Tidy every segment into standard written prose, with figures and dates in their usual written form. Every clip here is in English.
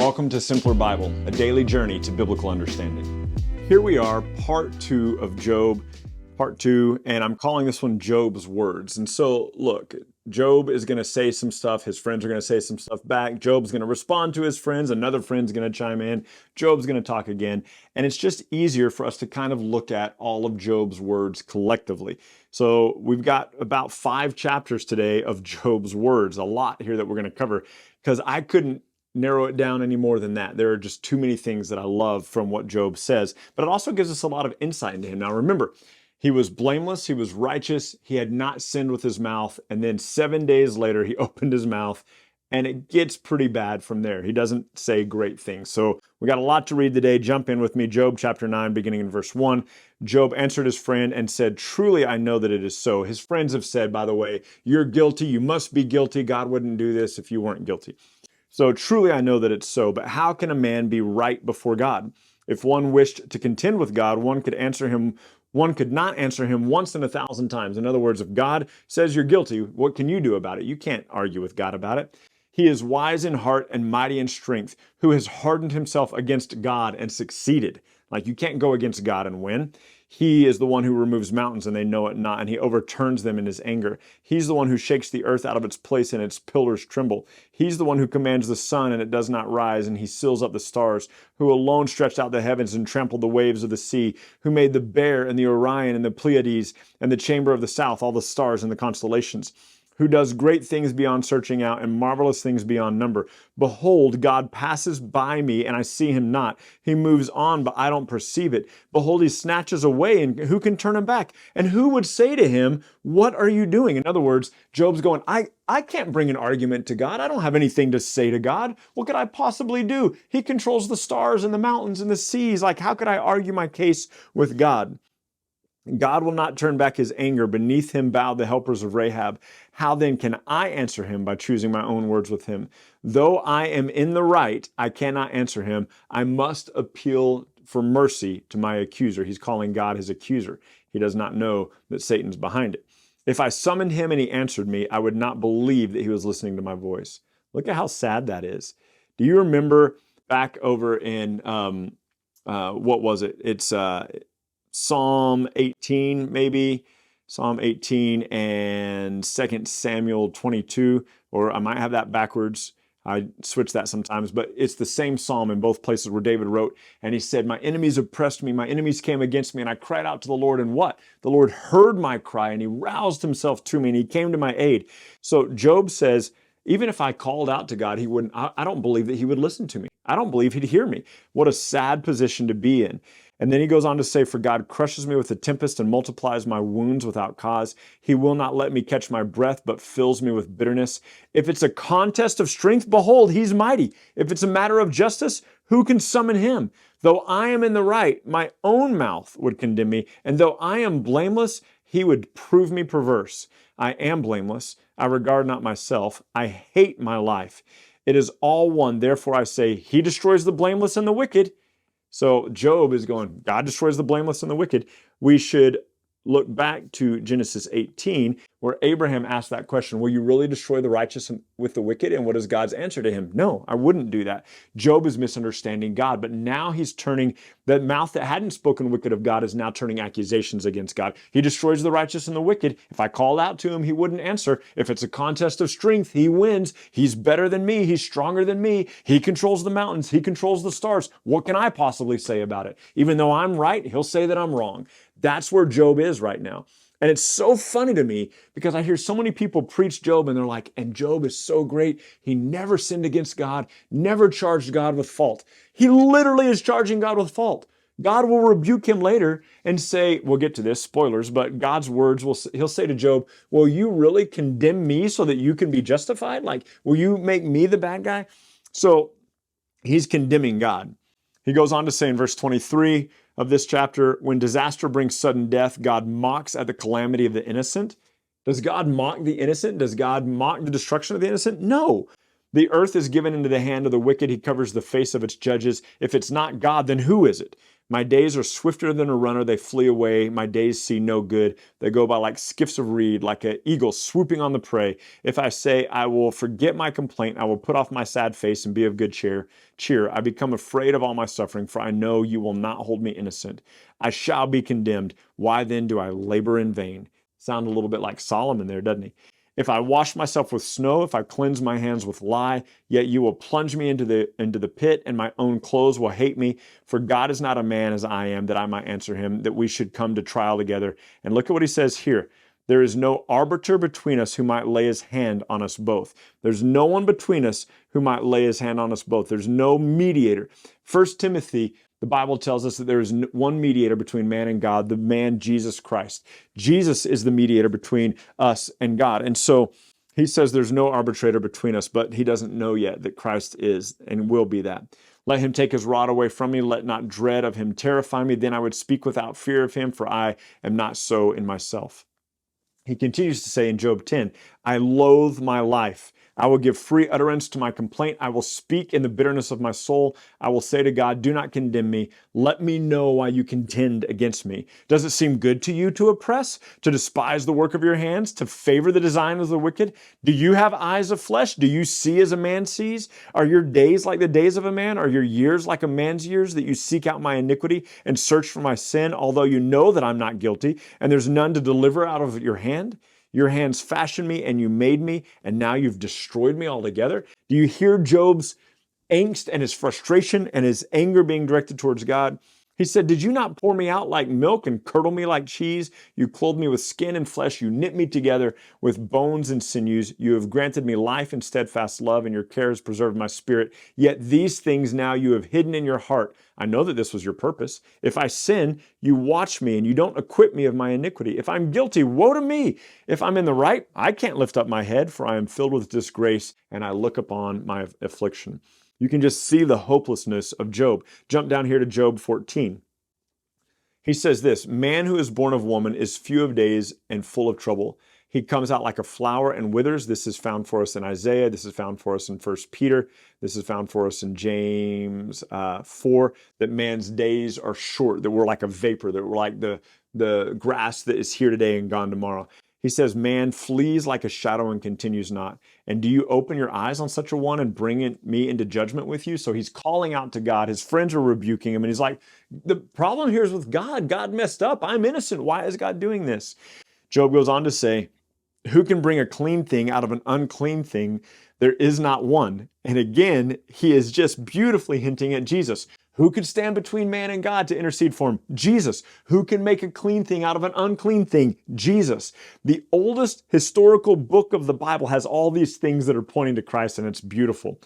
Welcome to Simpler Bible, a daily journey to biblical understanding. Here we are, part 2 of Job, part 2, and I'm calling this one Job's Words. And so, look, Job is going to say some stuff, his friends are going to say some stuff back, Job's going to respond to his friends, another friend's going to chime in, Job's going to talk again, and it's just easier for us to kind of look at all of Job's words collectively. So we've got about 5 chapters today of Job's words, a lot here that we're going to cover, because I couldn't narrow it down any more than that. There are just too many things that I love from what Job says, but it also gives us a lot of insight into him. Now remember, he was blameless, he was righteous, he had not sinned with his mouth, and then 7 days later he opened his mouth, and it gets pretty bad from there. He doesn't say great things. So we got a lot to read today. Jump in with me. Job chapter 9, beginning in verse 1. Job answered his friend and said, "Truly I know that it is so." His friends have said, by the way, "You're guilty, you must be guilty. God wouldn't do this if you weren't guilty." So truly I know that it's so, but how can a man be right before God? If one wished to contend with God, one could not answer him once in 1,000 times. In other words, if God says you're guilty, what can you do about it? You can't argue with God about it. He is wise in heart and mighty in strength, who has hardened himself against God and succeeded. Like, you can't go against God and win. He is the one who removes mountains and they know it not, and he overturns them in his anger. He's the one who shakes the earth out of its place and its pillars tremble. He's the one who commands the sun and it does not rise, and he seals up the stars, who alone stretched out the heavens and trampled the waves of the sea, who made the bear and the Orion and the Pleiades and the chamber of the south, all the stars and the constellations, who does great things beyond searching out and marvelous things beyond number. Behold, God passes by me and I see him not. He moves on, but I don't perceive it. Behold, he snatches away, and who can turn him back? And who would say to him, "What are you doing?" In other words, Job's going, I can't bring an argument to God. I don't have anything to say to God. What could I possibly do? He controls the stars and the mountains and the seas. Like, how could I argue my case with God? God will not turn back his anger. Beneath him bow the helpers of Rahab. How then can I answer him? By choosing my own words with him. Though I am in the right, I cannot answer him. I must appeal for mercy to my accuser. He's calling God his accuser. He does not know that Satan's behind it. If I summoned him and he answered me, I would not believe that he was listening to my voice. Look at how sad that is. Do you remember back over in, what was it? It's Psalm 18, maybe, Psalm 18 and 2 Samuel 22, or I might have that backwards. I switch that sometimes, but it's the same psalm in both places where David wrote, and he said, "My enemies oppressed me, my enemies came against me, and I cried out to the Lord, and what? The Lord heard my cry, and he roused himself to me, and he came to my aid." So Job says, even if I called out to God, he wouldn't. I don't believe that he would listen to me. I don't believe he'd hear me. What a sad position to be in. And then he goes on to say, "For God crushes me with a tempest and multiplies my wounds without cause. He will not let me catch my breath, but fills me with bitterness. If it's a contest of strength, behold, he's mighty. If it's a matter of justice, who can summon him? Though I am in the right, my own mouth would condemn me. And though I am blameless, he would prove me perverse. I am blameless. I regard not myself. I hate my life. It is all one. Therefore I say, he destroys the blameless and the wicked." So Job is going, God destroys the blameless and the wicked. We should look back to Genesis 18, where Abraham asked that question, will you really destroy the righteous with the wicked? And what is God's answer to him? No, I wouldn't do that. Job is misunderstanding God, but now he's turning, that mouth that hadn't spoken wicked of God is now turning accusations against God. He destroys the righteous and the wicked. If I called out to him, he wouldn't answer. If it's a contest of strength, he wins. He's better than me. He's stronger than me. He controls the mountains. He controls the stars. What can I possibly say about it? Even though I'm right, he'll say that I'm wrong. That's where Job is right now. And it's so funny to me because I hear so many people preach Job and they're like, and Job is so great. He never sinned against God, never charged God with fault. He literally is charging God with fault. God will rebuke him later and say, we'll get to this, spoilers, but God's words, he'll say to Job, will you really condemn me so that you can be justified? Like, will you make me the bad guy? So he's condemning God. He goes on to say in verse 23 of this chapter, when disaster brings sudden death, God mocks at the calamity of the innocent. Does God mock the innocent? Does God mock the destruction of the innocent? No. The earth is given into the hand of the wicked. He covers the face of its judges. If it's not God, then who is it? My days are swifter than a runner. They flee away. My days see no good. They go by like skips of reed, like an eagle swooping on the prey. If I say, I will forget my complaint, I will put off my sad face and be of good cheer. I become afraid of all my suffering, for I know you will not hold me innocent. I shall be condemned. Why then do I labor in vain? Sound a little bit like Solomon there, doesn't he? If I wash myself with snow, if I cleanse my hands with lye, yet you will plunge me into the pit, and my own clothes will hate me. For God is not a man as I am, that I might answer him, that we should come to trial together. And look at what he says here. There is no arbiter between us who might lay his hand on us both. There's no one between us who might lay his hand on us both. There's no mediator. 1 Timothy, the Bible tells us that there is one mediator between man and God, the man Jesus Christ. Jesus is the mediator between us and God. And so he says there's no arbitrator between us, but he doesn't know yet that Christ is and will be that. Let him take his rod away from me. Let not dread of him terrify me. Then I would speak without fear of him, for I am not so in myself. He continues to say in Job 10, I loathe my life. I will give free utterance to my complaint. I will speak in the bitterness of my soul. I will say to God, do not condemn me. Let me know why you contend against me. Does it seem good to you to oppress, to despise the work of your hands, to favor the design of the wicked? Do you have eyes of flesh? Do you see as a man sees? Are your days like the days of a man? Are your years like a man's years, that you seek out my iniquity and search for my sin, although you know that I'm not guilty and there's none to deliver out of your hand? Your hands fashioned me and you made me, and now you've destroyed me altogether. Do you hear Job's angst and his frustration and his anger being directed towards God? He said, did you not pour me out like milk and curdle me like cheese? You clothed me with skin and flesh. You knit me together with bones and sinews. You have granted me life and steadfast love, and your care has preserved my spirit. Yet these things now you have hidden in your heart. I know that this was your purpose. If I sin, you watch me, and you don't acquit me of my iniquity. If I'm guilty, woe to me. If I'm in the right, I can't lift up my head, for I am filled with disgrace, and I look upon my affliction. You can just see the hopelessness of Job. Jump down here to Job 14. He says this, man who is born of woman is few of days and full of trouble. He comes out like a flower and withers. This is found for us in Isaiah. This is found for us in 1 Peter. This is found for us in James 4, that man's days are short, that we're like a vapor, that we're like the grass that is here today and gone tomorrow. He says, man flees like a shadow and continues not. And do you open your eyes on such a one and bring me into judgment with you? So he's calling out to God. His friends are rebuking him. And he's like, the problem here is with God. God messed up. I'm innocent. Why is God doing this? Job goes on to say, who can bring a clean thing out of an unclean thing? There is not one. And again, he is just beautifully hinting at Jesus. Who could stand between man and God to intercede for him? Jesus. Who can make a clean thing out of an unclean thing? Jesus. The oldest historical book of the Bible has all these things that are pointing to Christ, and it's beautiful.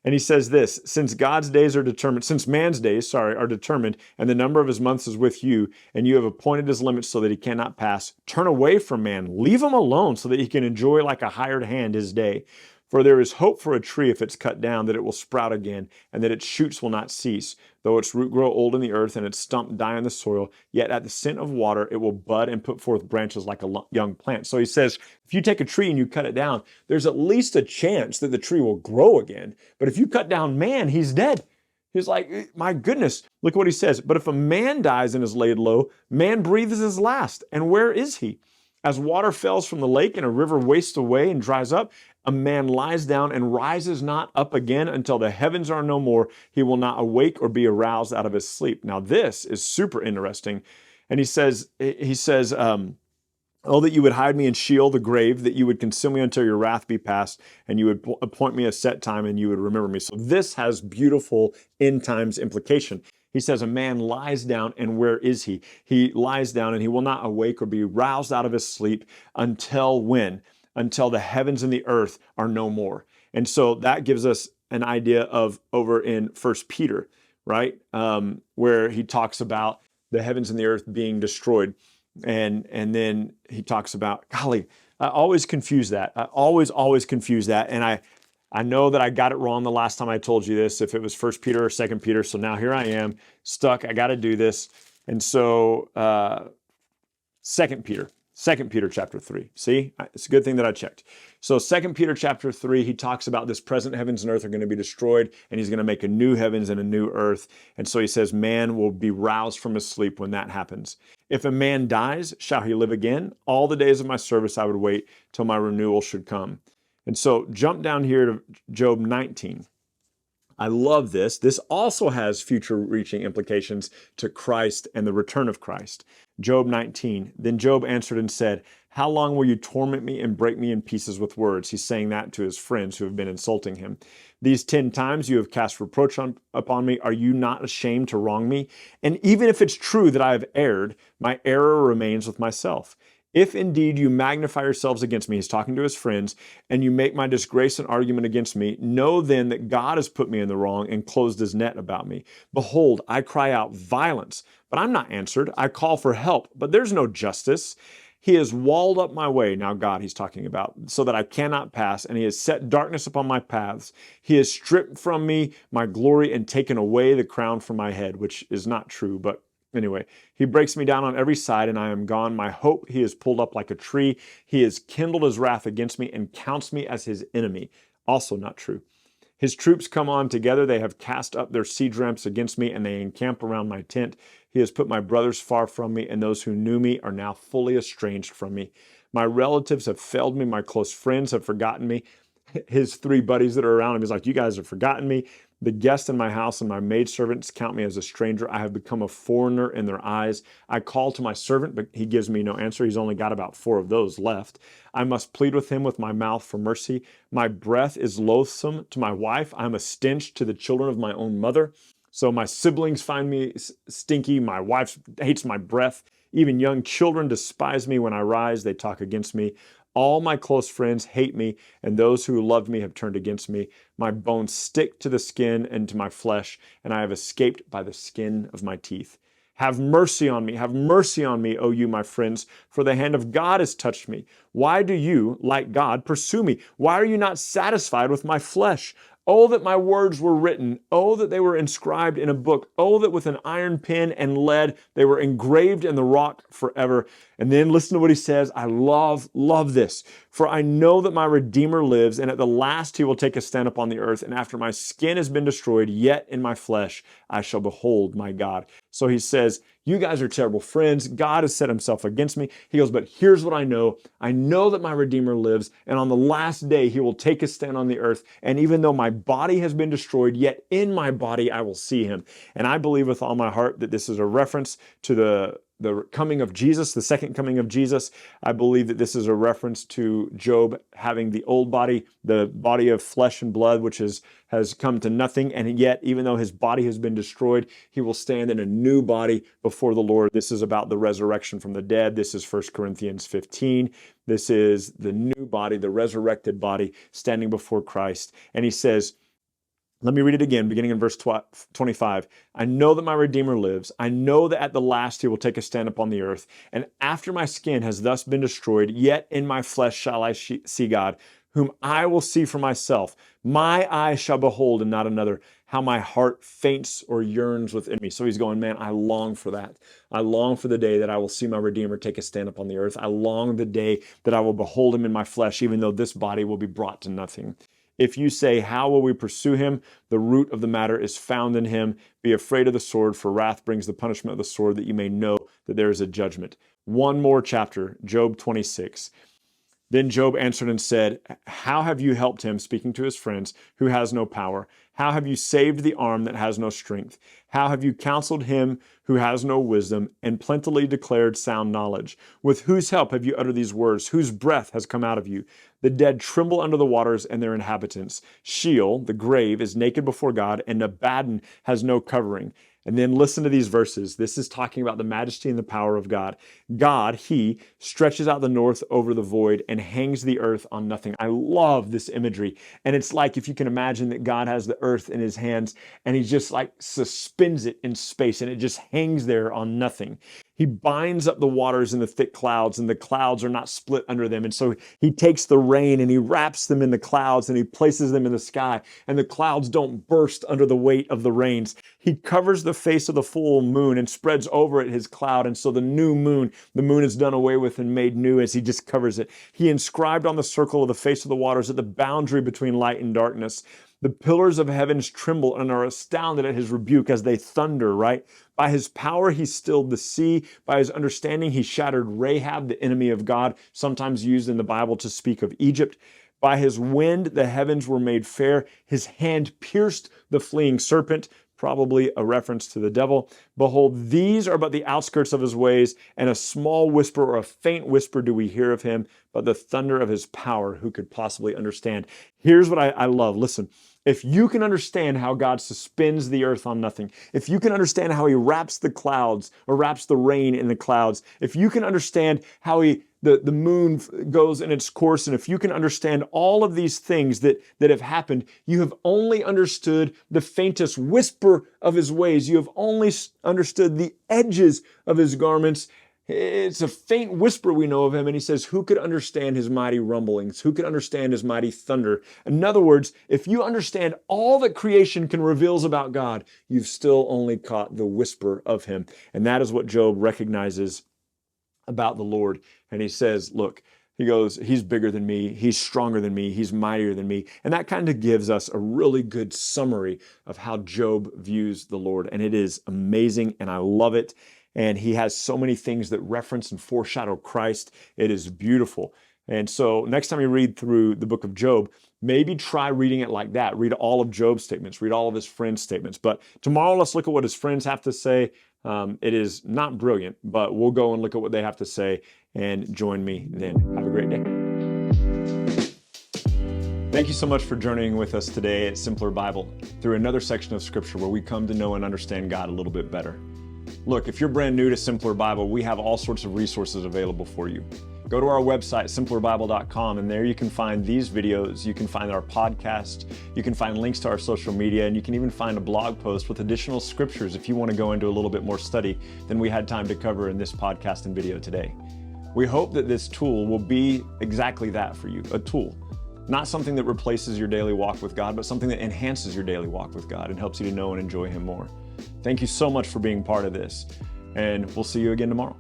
And he says this, since man's days are determined, and the number of his months is with you, and you have appointed his limits so that he cannot pass, turn away from man, leave him alone so that he can enjoy like a hired hand his day. For there is hope for a tree if it's cut down, that it will sprout again, and that its shoots will not cease. Though its root grow old in the earth and its stump die in the soil, yet at the scent of water it will bud and put forth branches like a young plant. So he says, if you take a tree and you cut it down, there's at least a chance that the tree will grow again. But if you cut down man, he's dead. He's like, my goodness, look what he says. But if a man dies and is laid low, man breathes his last. And where is he? As water fails from the lake and a river wastes away and dries up, a man lies down and rises not up again until the heavens are no more. He will not awake or be aroused out of his sleep. Now this is super interesting. And he says, oh, that you would hide me in Sheol, the grave, that you would consume me until your wrath be past, and you would appoint me a set time, and you would remember me. So this has beautiful end times implication. He says a man lies down, and where is he? He lies down, and he will not awake or be roused out of his sleep until when? Until the heavens and the earth are no more. And so that gives us an idea of over in 1 Peter, right? Where he talks about the heavens and the earth being destroyed. And then he talks about, golly, I always confuse that. I always confuse that. And I know that I got it wrong the last time I told you this, if it was 1 Peter or 2 Peter. So now here I am, stuck. I got to do this. And so 2 Peter. 2 Peter chapter 3. See, it's a good thing that I checked. So 2 Peter chapter 3, he talks about this present heavens and earth are going to be destroyed, and he's going to make a new heavens and a new earth. And so he says, man will be roused from his sleep when that happens. If a man dies, shall he live again? All the days of my service I would wait till my renewal should come. And so jump down here to Job 19. I love this. This also has future-reaching implications to Christ and the return of Christ. Job 19. Then Job answered and said, how long will you torment me and break me in pieces with words? He's saying that to his friends who have been insulting him. These 10 times you have cast reproach upon me. Are you not ashamed to wrong me? And even if it's true that I have erred, my error remains with myself. If indeed you magnify yourselves against me, he's talking to his friends, and you make my disgrace an argument against me, know then that God has put me in the wrong and closed his net about me. Behold, I cry out violence, but I'm not answered. I call for help, but there's no justice. He has walled up my way, now God he's talking about, so that I cannot pass, and he has set darkness upon my paths. He has stripped from me my glory and taken away the crown from my head, which is not true, but anyway, he breaks me down on every side, and I am gone. My hope he has pulled up like a tree. He has kindled his wrath against me and counts me as his enemy. Also not true. His troops come on together. They have cast up their siege ramps against me, and they encamp around my tent. He has put my brothers far from me, and those who knew me are now fully estranged from me. My relatives have failed me. My close friends have forgotten me. His 3 buddies that are around him, he's like, you guys have forgotten me. The guests in my house and my maidservants count me as a stranger. I have become a foreigner in their eyes. I call to my servant, but he gives me no answer. He's only got about 4 of those left. I must plead with him with my mouth for mercy. My breath is loathsome to my wife. I'm a stench to the children of my own mother. So my siblings find me stinky. My wife hates my breath. Even young children despise me when I rise. They talk against me. All my close friends hate me, and those who loved me have turned against me. My bones stick to the skin and to my flesh, and I have escaped by the skin of my teeth. Have mercy on me, O you, my friends, for the hand of God has touched me. Why do you, like God, pursue me? Why are you not satisfied with my flesh? Oh, that my words were written. Oh, that they were inscribed in a book. Oh, that with an iron pen and lead they were engraved in the rock forever. And then listen to what he says. I love this. For I know that my Redeemer lives, and at the last he will take a stand upon the earth. And after my skin has been destroyed, yet in my flesh I shall behold my God. So he says, you guys are terrible friends. God has set himself against me. He goes, but here's what I know. I know that my Redeemer lives, and on the last day he will take his stand on the earth. And even though my body has been destroyed, yet in my body I will see him. And I believe with all my heart that this is a reference to the coming of Jesus, the second coming of Jesus. I believe that this is a reference to Job having the old body, the body of flesh and blood, which has come to nothing. And yet, even though his body has been destroyed, he will stand in a new body before the Lord. This is about the resurrection from the dead. This is 1 Corinthians 15. This is the new body, the resurrected body standing before Christ. And he says, let me read it again, beginning in verse 25. I know that my Redeemer lives. I know that at the last he will take a stand upon the earth. And after my skin has thus been destroyed, yet in my flesh shall I see God, whom I will see for myself. My eye shall behold and not another. How my heart faints or yearns within me. So he's going, man, I long for that. I long for the day that I will see my Redeemer take a stand upon the earth. I long the day that I will behold him in my flesh, even though this body will be brought to nothing. If you say, how will we pursue him? The root of the matter is found in him. Be afraid of the sword, for wrath brings the punishment of the sword, that you may know that there is a judgment. One more chapter, Job 26. Then Job answered and said, how have you helped him, speaking to his friends, who has no power? How have you saved the arm that has no strength? How have you counseled him who has no wisdom, and plentifully declared sound knowledge? With whose help have you uttered these words? Whose breath has come out of you? The dead tremble under the waters and their inhabitants. Sheol, the grave, is naked before God, and Abaddon has no covering. And then listen to these verses. This is talking about the majesty and the power of God. God, he stretches out the north over the void and hangs the earth on nothing. I love this imagery. And it's like, if you can imagine that God has the earth in his hands and he just like suspends it in space and it just hangs there on nothing. He binds up the waters in the thick clouds, and the clouds are not split under them. And so he takes the rain and he wraps them in the clouds and he places them in the sky, and the clouds don't burst under the weight of the rains. He covers the face of the full moon and spreads over it his cloud. And so the moon is done away with and made new as he just covers it. He inscribed on the circle of the face of the waters at the boundary between light and darkness. The pillars of heavens tremble and are astounded at his rebuke as they thunder, right? By his power, he stilled the sea. By his understanding, he shattered Rahab, the enemy of God, sometimes used in the Bible to speak of Egypt. By his wind, the heavens were made fair. His hand pierced the fleeing serpent, probably a reference to the devil. Behold, these are but the outskirts of his ways, and a small whisper or a faint whisper do we hear of him, but the thunder of his power, who could possibly understand? Here's what I love. Listen. If you can understand how God suspends the earth on nothing, if you can understand how he wraps the clouds or wraps the rain in the clouds, if you can understand how the moon goes in its course, and if you can understand all of these things that have happened, you have only understood the faintest whisper of his ways. You have only understood the edges of his garments. It's a faint whisper we know of him, and he says, who could understand his mighty rumblings? Who could understand his mighty thunder? In other words, if you understand all that creation can reveals about God, you've still only caught the whisper of him. And that is what Job recognizes about the Lord. And he says, look, he goes, he's bigger than me, he's stronger than me, he's mightier than me. And that kind of gives us a really good summary of how Job views the Lord. And it is amazing, and I love it. And he has so many things that reference and foreshadow Christ. It is beautiful. And so next time you read through the book of Job, maybe try reading it like that. Read all of Job's statements. Read all of his friends' statements. But tomorrow, let's look at what his friends have to say. It is not brilliant, but we'll go and look at what they have to say, and join me then. Have a great day. Thank you so much for journeying with us today at Simpler Bible through another section of Scripture where we come to know and understand God a little bit better. Look, if you're brand new to Simpler Bible, we have all sorts of resources available for you. Go to our website, simplerbible.com, and there you can find these videos, you can find our podcast, you can find links to our social media, and you can even find a blog post with additional scriptures if you want to go into a little bit more study than we had time to cover in this podcast and video today. We hope that this tool will be exactly that for you, a tool. Not something that replaces your daily walk with God, but something that enhances your daily walk with God and helps you to know and enjoy him more. Thank you so much for being part of this, and we'll see you again tomorrow.